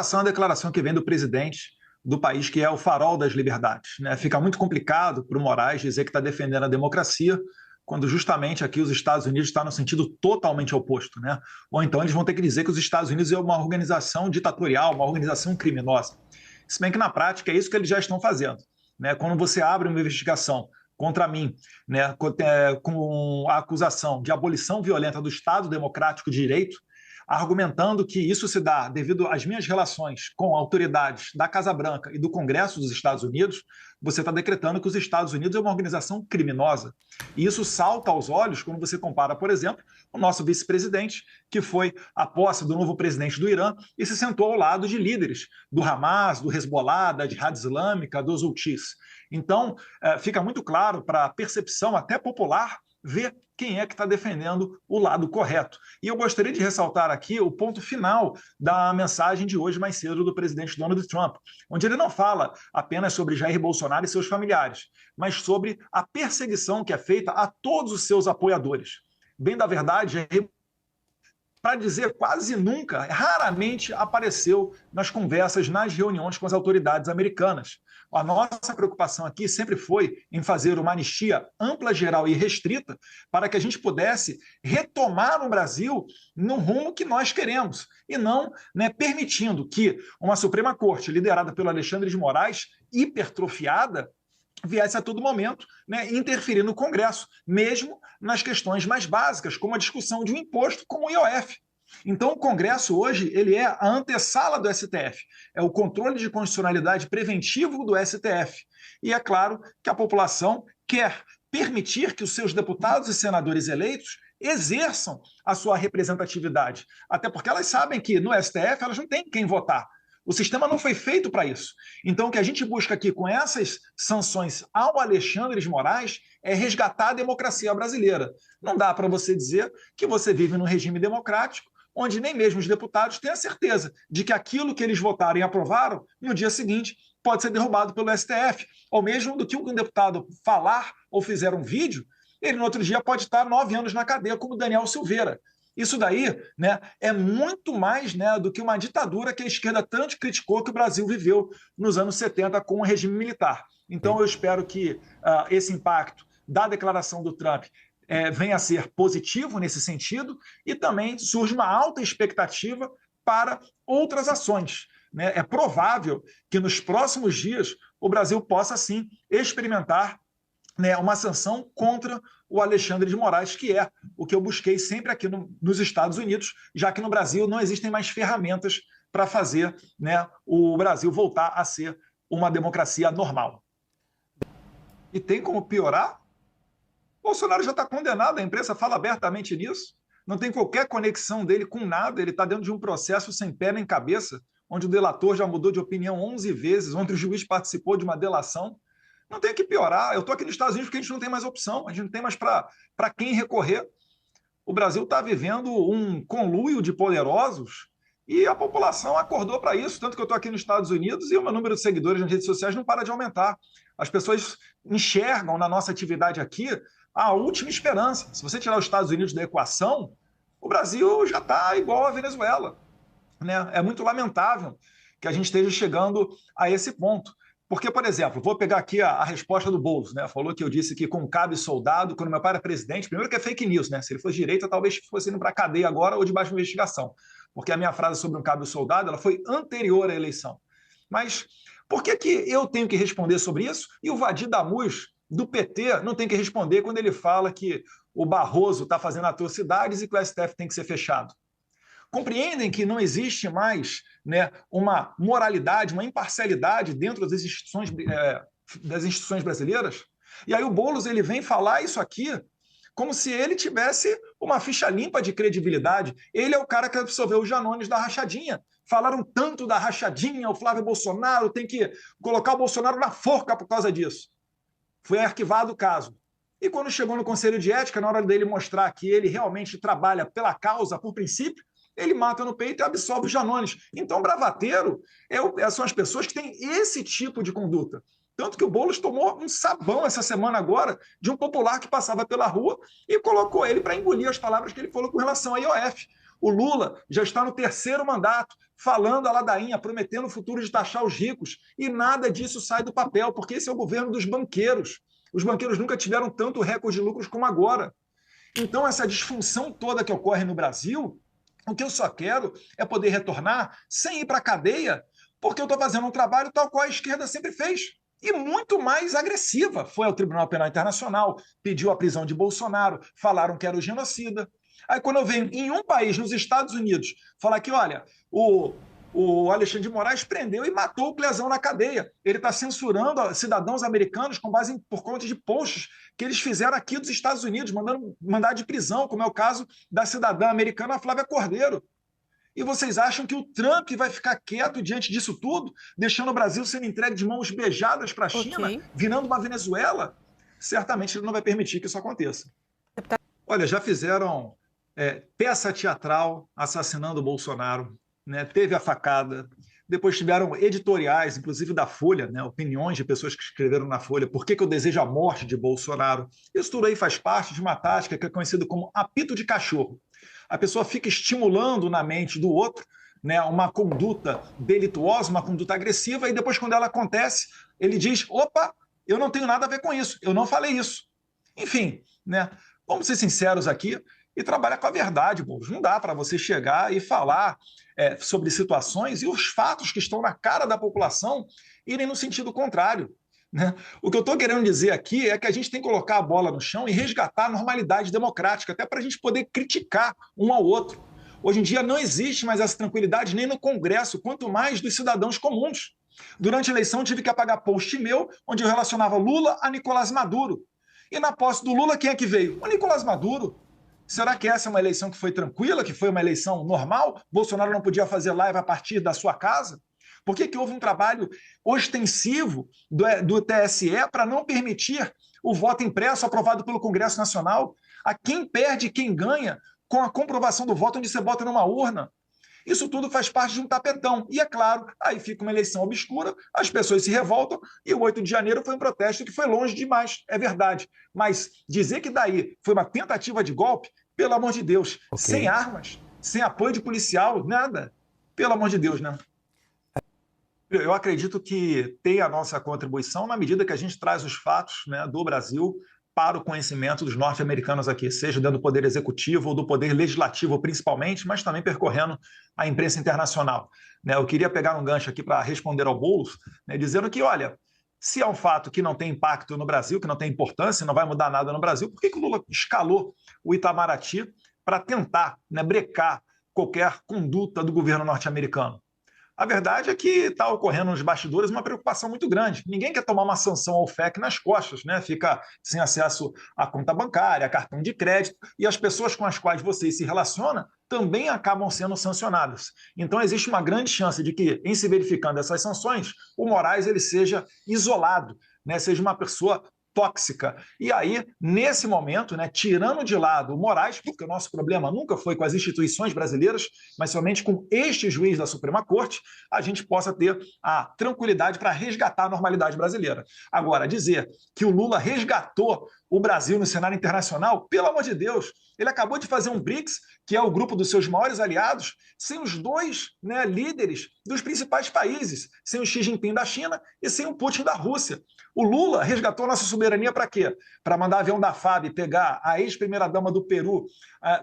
Essa é uma declaração que vem do presidente do país que é o farol das liberdades, né? Fica muito complicado para o Moraes dizer que está defendendo a democracia, quando justamente aqui os Estados Unidos estão no sentido totalmente oposto, né? Ou então eles vão ter que dizer que os Estados Unidos é uma organização ditatorial, uma organização criminosa. Se bem que na prática é isso que eles já estão fazendo, né? Quando você abre uma investigação contra mim, né, com a acusação de abolição violenta do Estado Democrático de Direito, argumentando que isso se dá devido às minhas relações com autoridades da Casa Branca e do Congresso dos Estados Unidos, você está decretando que os Estados Unidos é uma organização criminosa. E isso salta aos olhos quando você compara, por exemplo, o nosso vice-presidente, que foi à posse do novo presidente do Irã e se sentou ao lado de líderes do Hamas, do Hezbollah, da Jihad Islâmica, dos Houthis. Então, fica muito claro para a percepção até popular ver quem é que está defendendo o lado correto. E eu gostaria de ressaltar aqui o ponto final da mensagem de hoje mais cedo do presidente Donald Trump, onde ele não fala apenas sobre Jair Bolsonaro e seus familiares, mas sobre a perseguição que é feita a todos os seus apoiadores. Bem da verdade, Jair, para dizer quase nunca, raramente apareceu nas conversas, nas reuniões com as autoridades americanas. A nossa preocupação aqui sempre foi em fazer uma anistia ampla, geral e restrita para que a gente pudesse retomar o Brasil no rumo que nós queremos e não, né, permitindo que uma Suprema Corte liderada pelo Alexandre de Moraes, hipertrofiada, viesse a todo momento, né, interferir no Congresso, mesmo nas questões mais básicas, como a discussão de um imposto como o IOF. Então, o Congresso hoje ele é a antessala do STF, é o controle de constitucionalidade preventivo do STF. E é claro que a população quer permitir que os seus deputados e senadores eleitos exerçam a sua representatividade, até porque elas sabem que no STF elas não têm quem votar. O sistema não foi feito para isso. Então, o que a gente busca aqui com essas sanções ao Alexandre de Moraes é resgatar a democracia brasileira. Não dá para você dizer que você vive num regime democrático onde nem mesmo os deputados têm a certeza de que aquilo que eles votaram e aprovaram, no dia seguinte, pode ser derrubado pelo STF. Ou mesmo do que um deputado falar ou fizer um vídeo, ele no outro dia pode estar 9 anos na cadeia, como Daniel Silveira. Isso daí, né, é muito mais, né, do que uma ditadura que a esquerda tanto criticou que o Brasil viveu nos anos 70 com o regime militar. Então, eu espero que esse impacto da declaração do Trump venha a ser positivo nesse sentido e também surge uma alta expectativa para outras ações, né? É provável que nos próximos dias o Brasil possa, sim, experimentar, né, uma sanção contra o Alexandre de Moraes, que é o que eu busquei sempre aqui nos Estados Unidos, já que no Brasil não existem mais ferramentas para fazer, né, o Brasil voltar a ser uma democracia normal. E tem como piorar? Bolsonaro já está condenado, a imprensa fala abertamente nisso, não tem qualquer conexão dele com nada, ele está dentro de um processo sem pé nem cabeça, onde o delator já mudou de opinião 11 vezes, onde o juiz participou de uma delação. Não tem que piorar. Eu estou aqui nos Estados Unidos porque a gente não tem mais opção, a gente não tem mais para quem recorrer. O Brasil está vivendo um conluio de poderosos e a população acordou para isso, tanto que eu estou aqui nos Estados Unidos e o meu número de seguidores nas redes sociais não para de aumentar. As pessoas enxergam na nossa atividade aqui a última esperança. Se você tirar os Estados Unidos da equação, o Brasil já está igual à Venezuela, né? É muito lamentável que a gente esteja chegando a esse ponto. Porque, por exemplo, vou pegar aqui a resposta do Boulos, né? Falou que eu disse que com cabe soldado, quando meu pai era presidente, primeiro que é fake news, né? Se ele fosse direita, talvez fosse indo para a cadeia agora ou debaixo de investigação. Porque a minha frase sobre um cabe soldado, ela foi anterior à eleição. Mas por que eu tenho que responder sobre isso e o Vadir Damus, do PT, não tem que responder quando ele fala que o Barroso está fazendo atrocidades e que o STF tem que ser fechado? Compreendem que não existe mais, né, uma moralidade, uma imparcialidade dentro das instituições brasileiras? E aí o Boulos ele vem falar isso aqui como se ele tivesse uma ficha limpa de credibilidade. Ele é o cara que absolveu os Janones da rachadinha. Falaram tanto da rachadinha, o Flávio Bolsonaro tem que colocar o Bolsonaro na forca por causa disso. Foi arquivado o caso. E quando chegou no Conselho de Ética, na hora dele mostrar que ele realmente trabalha pela causa, por princípio, ele mata no peito e absolve os Janones. Então, bravateiro são as pessoas que têm esse tipo de conduta. Tanto que o Boulos tomou um sabão essa semana agora de um popular que passava pela rua e colocou ele para engolir as palavras que ele falou com relação à IOF. O Lula já está no 3º mandato, falando a ladainha, prometendo o futuro de taxar os ricos, e nada disso sai do papel, porque esse é o governo dos banqueiros. Os banqueiros nunca tiveram tanto recorde de lucros como agora. Então, essa disfunção toda que ocorre no Brasil, o que eu só quero é poder retornar sem ir para a cadeia, porque eu estou fazendo um trabalho tal qual a esquerda sempre fez. E muito mais agressiva. Foi ao Tribunal Penal Internacional, pediu a prisão de Bolsonaro, falaram que era o genocida. Aí, quando eu venho em um país, nos Estados Unidos, falar que, olha, o Alexandre de Moraes prendeu e matou o Clezão na cadeia. Ele está censurando cidadãos americanos com base por conta de posts que eles fizeram aqui dos Estados Unidos, mandando mandar de prisão, como é o caso da cidadã americana Flávia Cordeiro. E vocês acham que o Trump vai ficar quieto diante disso tudo, deixando o Brasil sendo entregue de mãos beijadas para a China, virando uma Venezuela? Certamente ele não vai permitir que isso aconteça. Olha, já fizeram peça teatral assassinando o Bolsonaro, né? Teve a facada, depois tiveram editoriais, inclusive da Folha, né? Opiniões de pessoas que escreveram na Folha, por que eu desejo a morte de Bolsonaro. Isso tudo aí faz parte de uma tática que é conhecida como apito de cachorro. A pessoa fica estimulando na mente do outro, né, uma conduta delituosa, uma conduta agressiva, e depois, quando ela acontece, ele diz, opa, eu não tenho nada a ver com isso, eu não falei isso. Enfim, né, vamos ser sinceros aqui e trabalhar com a verdade, Boulos. Não dá para você chegar e falar sobre situações e os fatos que estão na cara da população irem no sentido contrário. Né? O que eu estou querendo dizer aqui é que a gente tem que colocar a bola no chão e resgatar a normalidade democrática, até para a gente poder criticar um ao outro. Hoje em dia não existe mais essa tranquilidade nem no Congresso, quanto mais dos cidadãos comuns. Durante a eleição tive que apagar post meu, onde eu relacionava Lula a Nicolás Maduro. E na posse do Lula, quem é que veio? O Nicolás Maduro. Será que essa é uma eleição que foi tranquila, que foi uma eleição normal? Bolsonaro não podia fazer live a partir da sua casa? Por que houve um trabalho ostensivo do TSE para não permitir o voto impresso aprovado pelo Congresso Nacional? A quem perde e quem ganha com a comprovação do voto onde você bota numa urna? Isso tudo faz parte de um tapetão. E, é claro, aí fica uma eleição obscura, as pessoas se revoltam, e o 8 de janeiro foi um protesto que foi longe demais, é verdade. Mas dizer que daí foi uma tentativa de golpe, pelo amor de Deus, sem armas, sem apoio de policial, nada. Pelo amor de Deus, né? Eu acredito que tem a nossa contribuição na medida que a gente traz os fatos, né, do Brasil para o conhecimento dos norte-americanos aqui, seja dentro do poder executivo ou do poder legislativo principalmente, mas também percorrendo a imprensa internacional. Né, eu queria pegar um gancho aqui para responder ao Boulos, né, dizendo que, olha, se é um fato que não tem impacto no Brasil, que não tem importância, não vai mudar nada no Brasil, por que o Lula escalou o Itamaraty para tentar, né, brecar qualquer conduta do governo norte-americano? A verdade é que está ocorrendo nos bastidores uma preocupação muito grande. Ninguém quer tomar uma sanção ao FEC nas costas, né? Fica sem acesso à conta bancária, a cartão de crédito, e as pessoas com as quais você se relaciona também acabam sendo sancionadas. Então, existe uma grande chance de que, em se verificando essas sanções, o Moraes ele seja isolado, né? Seja uma pessoa tóxica. E aí, nesse momento, né, tirando de lado o Moraes, porque o nosso problema nunca foi com as instituições brasileiras, mas somente com este juiz da Suprema Corte, a gente possa ter a tranquilidade para resgatar a normalidade brasileira. Agora, dizer que o Lula resgatou o Brasil no cenário internacional, pelo amor de Deus, ele acabou de fazer um BRICS, que é o grupo dos seus maiores aliados, sem os dois, né, líderes dos principais países, sem o Xi Jinping da China e sem o Putin da Rússia. O Lula resgatou nossa soberania para quê? Para mandar avião da FAB pegar a ex-primeira-dama do Peru,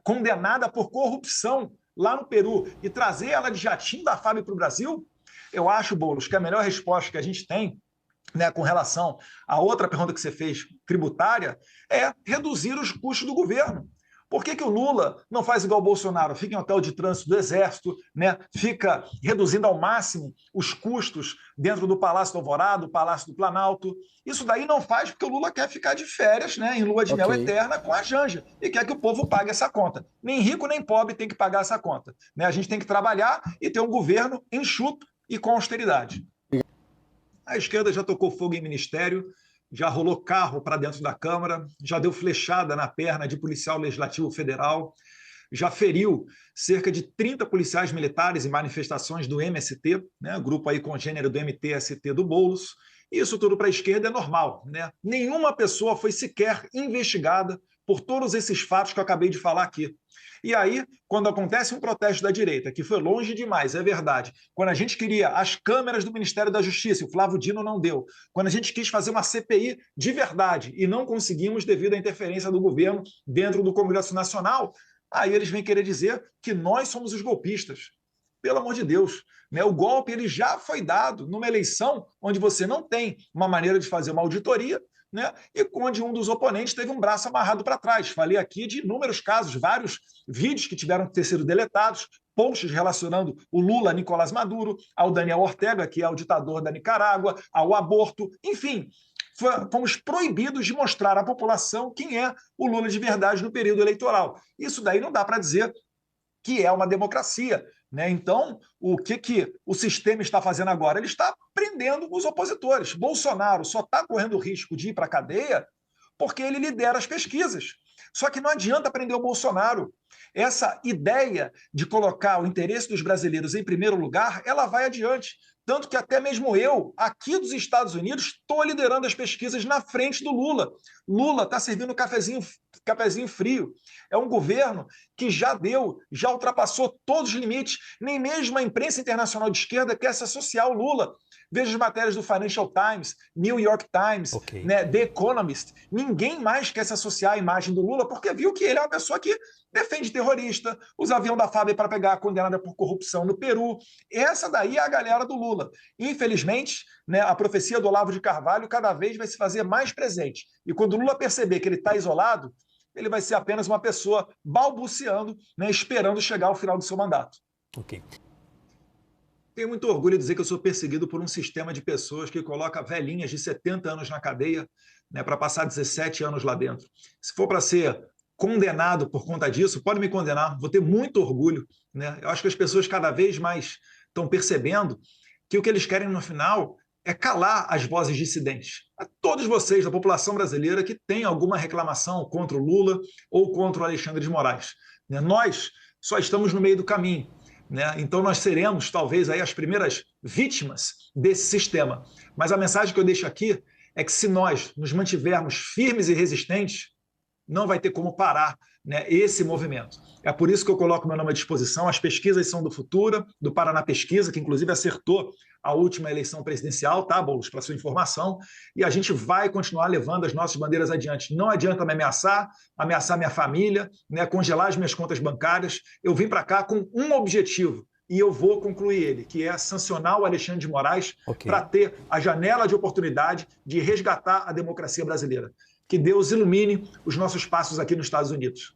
condenada por corrupção lá no Peru, e trazer ela de jatinho da FAB para o Brasil? Eu acho, Boulos, que a melhor resposta que a gente tem, né, com relação à outra pergunta que você fez, tributária, é reduzir os custos do governo. Por que o Lula não faz igual o Bolsonaro? Fica em hotel de trânsito do Exército, né? Fica reduzindo ao máximo os custos dentro do Palácio do Alvorada, do Palácio do Planalto. Isso daí não faz porque o Lula quer ficar de férias, né, em lua de mel eterna com a Janja, e quer que o povo pague essa conta. Nem rico nem pobre tem que pagar essa conta. Né? A gente tem que trabalhar e ter um governo enxuto e com austeridade. A esquerda já tocou fogo em ministério, já rolou carro para dentro da Câmara, já deu flechada na perna de policial legislativo federal, já feriu cerca de 30 policiais militares em manifestações do MST, né, grupo aí congênero do MTST do Boulos. Isso tudo para a esquerda é normal. Né? Nenhuma pessoa foi sequer investigada por todos esses fatos que eu acabei de falar aqui. E aí, quando acontece um protesto da direita, que foi longe demais, é verdade, quando a gente queria as câmeras do Ministério da Justiça, o Flávio Dino não deu, quando a gente quis fazer uma CPI de verdade e não conseguimos devido à interferência do governo dentro do Congresso Nacional, aí eles vêm querer dizer que nós somos os golpistas. Pelo amor de Deus, né? O golpe ele já foi dado numa eleição onde você não tem uma maneira de fazer uma auditoria, né? E onde um dos oponentes teve um braço amarrado para trás. Falei aqui de inúmeros casos, vários vídeos que tiveram que ter sido deletados, posts relacionando o Lula a Nicolás Maduro, ao Daniel Ortega, que é o ditador da Nicarágua, ao aborto, enfim. Fomos proibidos de mostrar à população quem é o Lula de verdade no período eleitoral. Isso daí não dá para dizer que é uma democracia, né? Então, o que o sistema está fazendo agora? Ele está prendendo os opositores. Bolsonaro só está correndo o risco de ir para a cadeia porque ele lidera as pesquisas. Só que não adianta prender o Bolsonaro. Essa ideia de colocar o interesse dos brasileiros em primeiro lugar, ela vai adiante. Tanto que até mesmo eu, aqui dos Estados Unidos, estou liderando as pesquisas na frente do Lula. Lula está servindo cafezinho frio. É um governo que já ultrapassou todos os limites. Nem mesmo a imprensa internacional de esquerda quer se associar ao Lula. Veja as matérias do Financial Times, New York Times, né, The Economist. Ninguém mais quer se associar à imagem do Lula porque viu que ele é uma pessoa que defende terrorista, usa avião da FAB para pegar a condenada por corrupção no Peru. Essa daí é a galera do Lula. Infelizmente, né, a profecia do Olavo de Carvalho cada vez vai se fazer mais presente. E quando o Lula perceber que ele está isolado, ele vai ser apenas uma pessoa balbuciando, né, esperando chegar ao final do seu mandato. Ok. Tenho muito orgulho de dizer que eu sou perseguido por um sistema de pessoas que coloca velhinhas de 70 anos na cadeia, né, para passar 17 anos lá dentro. Se for para ser condenado por conta disso, pode me condenar, vou ter muito orgulho, né? Eu acho que as pessoas cada vez mais estão percebendo que o que eles querem no final é calar as vozes dissidentes. A todos vocês da população brasileira que tem alguma reclamação contra o Lula ou contra o Alexandre de Moraes, né? Nós só estamos no meio do caminho, né? Então nós seremos talvez aí as primeiras vítimas desse sistema. Mas a mensagem que eu deixo aqui é que se nós nos mantivermos firmes e resistentes, não vai ter como parar, né, esse movimento. É por isso que eu coloco meu nome à disposição. As pesquisas são do Futura, do Paraná Pesquisa, que inclusive acertou a última eleição presidencial, tá, Boulos, para sua informação, e a gente vai continuar levando as nossas bandeiras adiante. Não adianta me ameaçar minha família, né, congelar as minhas contas bancárias. Eu vim para cá com um objetivo, e eu vou concluir ele, que é sancionar o Alexandre de Moraes para ter a janela de oportunidade de resgatar a democracia brasileira. Que Deus ilumine os nossos passos aqui nos Estados Unidos.